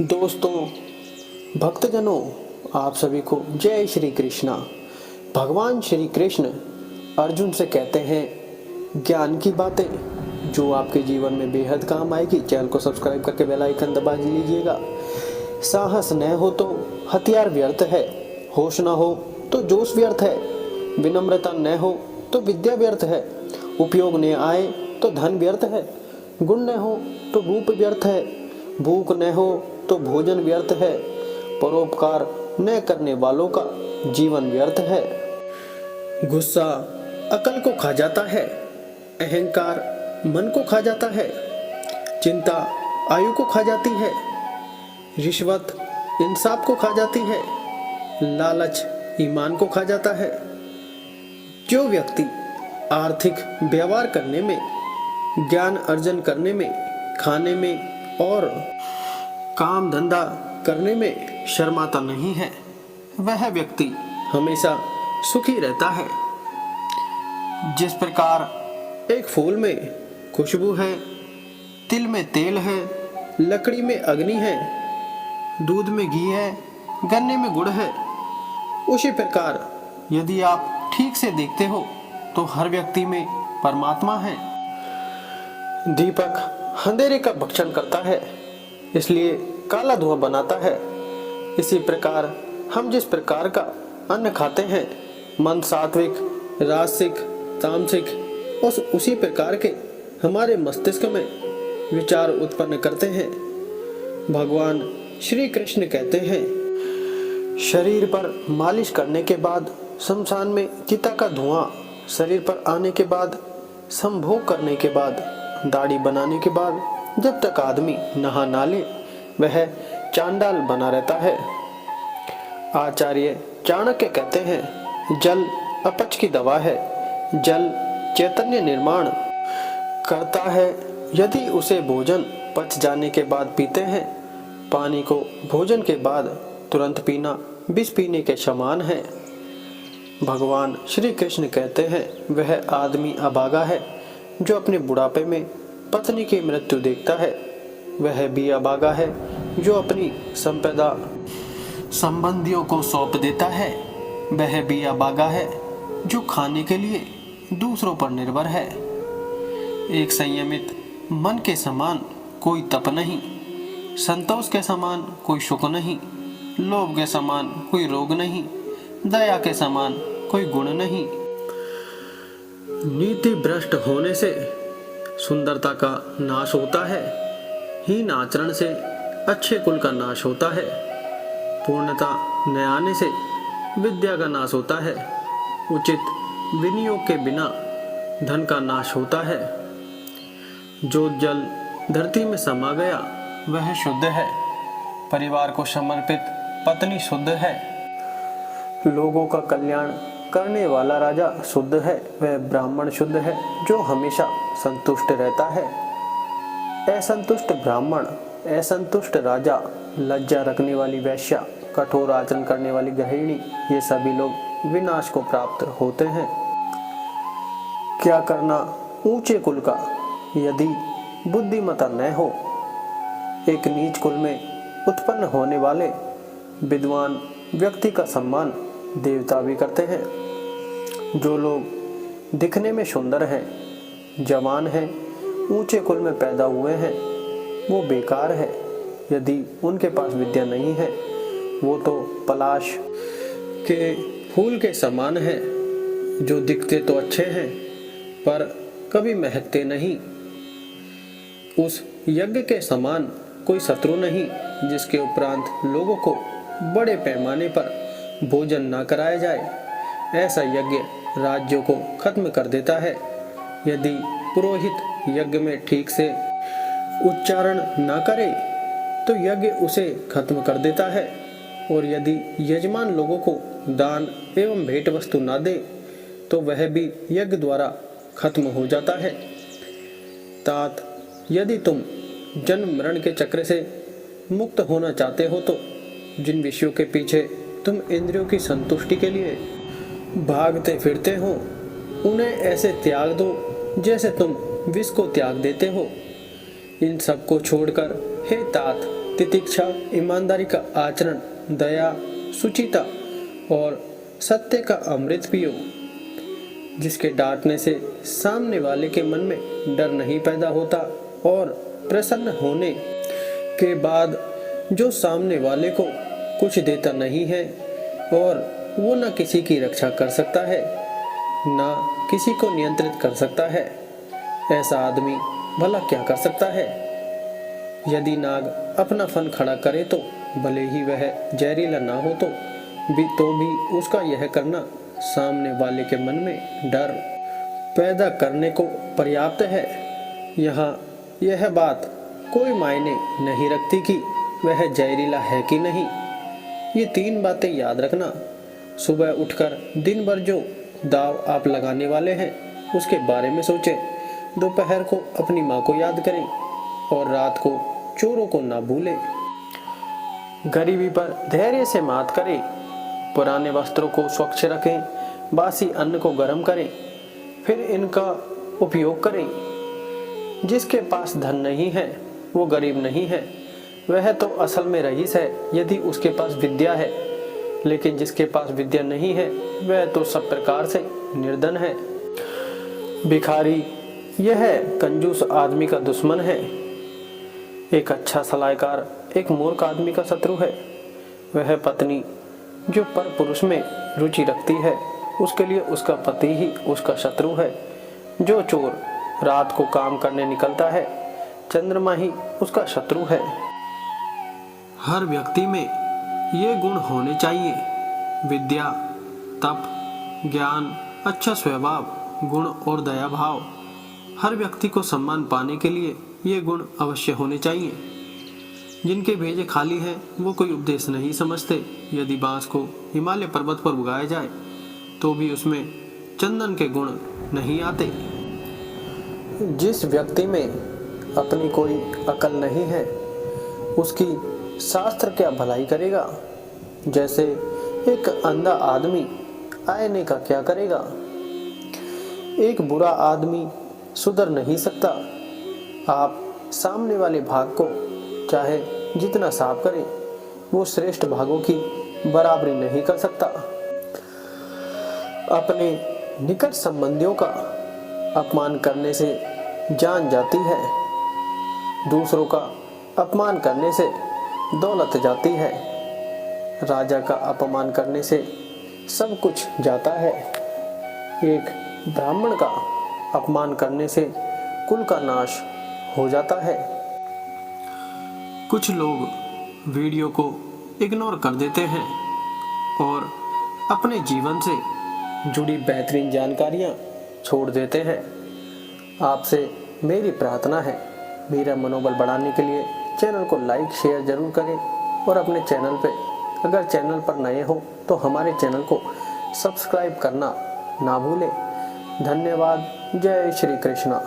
दोस्तों, भक्तजनों, आप सभी को जय श्री कृष्णा। भगवान श्री कृष्ण अर्जुन से कहते हैं ज्ञान की बातें जो आपके जीवन में बेहद काम आएगी। चैनल को सब्सक्राइब करके बेल आइकन दबा लीजिएगा। साहस न हो तो हथियार व्यर्थ है, होश न हो तो जोश व्यर्थ है, विनम्रता न हो तो विद्या व्यर्थ है, उपयोग न आए तो धन व्यर्थ है, गुण न हो तो रूप व्यर्थ है, भूख न हो तो भोजन व्यर्थ है, परोपकार न करने वालों का जीवन व्यर्थ है। गुस्सा अकल को खा जाता है, अहंकार मन को खा जाता है, चिंता आयु को खा जाती है, रिश्वत इंसाफ को खा जाती है, लालच ईमान को खा जाता है। जो व्यक्ति आर्थिक व्यवहार करने में, ज्ञान अर्जन करने में, खाने में और काम धंधा करने में शर्माता नहीं है, वह व्यक्ति हमेशा सुखी रहता है। जिस प्रकार एक फूल में खुशबू है, तिल में तेल है, लकड़ी में अग्नि है, दूध में घी है, गन्ने में गुड़ है, उसी प्रकार यदि आप ठीक से देखते हो तो हर व्यक्ति में परमात्मा है। दीपक अंधेरे का भक्षण करता है, इसलिए काला धुआं बनाता है। इसी प्रकार हम जिस प्रकार का अन्न खाते हैं, मन सात्विक, राजसिक, तामसिक, और उसी प्रकार के हमारे मस्तिष्क में विचार उत्पन्न करते हैं। भगवान श्री कृष्ण कहते हैं, शरीर पर मालिश करने के बाद शमशान में चिता का धुआं, शरीर पर आने के बाद, संभोग करने के बाद, दाढ़ी बनाने के बाद, जब तक आदमी नहा ना ले वह चांडाल बना रहता है। आचार्य चाणक्य कहते हैं, जल अपच की दवा है, जल चैतन्य निर्माण करता है। यदि उसे भोजन पच जाने के बाद पीते हैं, पानी को भोजन के बाद तुरंत पीना विष पीने के समान है। भगवान श्री कृष्ण कहते हैं, वह आदमी अभागा है जो अपने बुढ़ापे में पत्नी की मृत्यु देखता है। वह भी अभागा है जो अपनी संपदा संबंधियों को सौंप देता है। वह भी अभागा है जो खाने के लिए दूसरों पर निर्भर है। एक संयमित मन के समान कोई तप नहीं, संतोष के समान कोई सुख नहीं, लोभ के समान कोई रोग नहीं, दया के समान कोई गुण नहीं। नीति भ्रष्ट होने से सुंदरता का नाश होता है, हीन आचरण से अच्छे कुल का नाश होता है, पूर्णता न आने से विद्या का नाश होता है, उचित विनियोग के बिना धन का नाश होता है। जो जल धरती में समा गया वह शुद्ध है, परिवार को समर्पित पत्नी शुद्ध है, लोगों का कल्याण करने वाला राजा शुद्ध है, वह ब्राह्मण शुद्ध है जो हमेशा संतुष्ट रहता है। असंतुष्ट ब्राह्मण, असंतुष्ट राजा, लज्जा रखने वाली वैश्या, कठोर आचरण करने वाली गृहिणी, ये सभी लोग विनाश को प्राप्त होते हैं। क्या करना ऊंचे कुल का यदि बुद्धिमता न हो। एक नीच कुल में उत्पन्न होने वाले विद्वान व्यक्ति का सम्मान देवता भी करते हैं। जो लोग दिखने में सुंदर हैं, जवान हैं, ऊंचे कुल में पैदा हुए हैं, वो बेकार है यदि उनके पास विद्या नहीं है। वो तो पलाश के फूल के समान है, जो दिखते तो अच्छे हैं पर कभी महकते नहीं। उस यज्ञ के समान कोई शत्रु नहीं जिसके उपरांत लोगों को बड़े पैमाने पर भोजन ना कराया जाए। ऐसा यज्ञ राज्यों को खत्म कर देता है। यदि पुरोहित यज्ञ में ठीक से उच्चारण ना करे तो यज्ञ उसे खत्म कर देता है, और यदि यजमान लोगों को दान एवं भेंट वस्तु ना दे तो वह भी यज्ञ द्वारा खत्म हो जाता है। तात, यदि तुम जन्म मरण के चक्र से मुक्त होना चाहते हो तो जिन विषयों के पीछे तुम इंद्रियों की संतुष्टि के लिए भागते फिरते हो, उन्हें ऐसे त्याग दो जैसे तुम विष को त्याग देते हो। इन सब को छोड़कर हे तात तितिक्षा, ईमानदारी का आचरण, दया, शुचिता और सत्य का अमृत पियो, जिसके डांटने से सामने वाले के मन में डर नहीं पैदा होता और प्रसन्न होने के बाद जो सामने वाले को कुछ देता नहीं है और वो न किसी की रक्षा कर सकता है न किसी को नियंत्रित कर सकता है, ऐसा आदमी भला क्या कर सकता है। यदि नाग अपना फन खड़ा करे तो भले ही वह जहरीला ना हो तो भी उसका यह करना सामने वाले के मन में डर पैदा करने को पर्याप्त है। यहाँ यह बात कोई मायने नहीं रखती कि वह जहरीला है कि नहीं। ये 3 बातें याद रखना। सुबह उठकर दिन भर जो दाव आप लगाने वाले हैं उसके बारे में सोचें। दोपहर को अपनी माँ को याद करें और रात को चोरों को ना भूलें। गरीबी पर धैर्य से मात करें। पुराने वस्त्रों को स्वच्छ रखें, बासी अन्न को गर्म करें, फिर इनका उपयोग करें। जिसके पास धन नहीं है वो गरीब नहीं है, वह तो असल में रईस है यदि उसके पास विद्या है, लेकिन जिसके पास विद्या नहीं है वह तो सब प्रकार से निर्धन है। भिखारी यह कंजूस आदमी का दुश्मन है। एक अच्छा सलाहकार एक मूर्ख आदमी का शत्रु है। वह पत्नी जो पर पुरुष में रुचि रखती है उसके लिए उसका पति ही उसका शत्रु है। जो चोर रात को काम करने निकलता है चंद्रमा ही उसका शत्रु है। हर व्यक्ति में ये गुण होने चाहिए: विद्या, तप, ज्ञान, अच्छा स्वभाव, गुण और दया भाव। हर व्यक्ति को सम्मान पाने के लिए ये गुण अवश्य होने चाहिए। जिनके भेजे खाली हैं वो कोई उपदेश नहीं समझते। यदि बांस को हिमालय पर्वत पर उगाया जाए तो भी उसमें चंदन के गुण नहीं आते। जिस व्यक्ति में अपनी कोई अकल नहीं है उसकी शास्त्र क्या भलाई करेगा। जैसे एक अंधा आदमी आईने का क्या करेगा। एक बुरा आदमी सुधर नहीं सकता। आप सामने वाले भाग को चाहे जितना साफ करें वो श्रेष्ठ भागों की बराबरी नहीं कर सकता। अपने निकट संबंधियों का अपमान करने से जान जाती है, दूसरों का अपमान करने से दौलत जाती है। राजा का अपमान करने से सब कुछ जाता है। एक ब्राह्मण का अपमान करने से कुल का नाश हो जाता है। कुछ लोग वीडियो को इग्नोर कर देते हैं और अपने जीवन से जुड़ी बेहतरीन जानकारियां छोड़ देते हैं। आपसे मेरी प्रार्थना है, मेरा मनोबल बढ़ाने के लिए चैनल को लाइक शेयर जरूर करें और अपने चैनल पे अगर चैनल पर नए हो तो हमारे चैनल को सब्सक्राइब करना ना भूलें। धन्यवाद। जय श्री कृष्णा।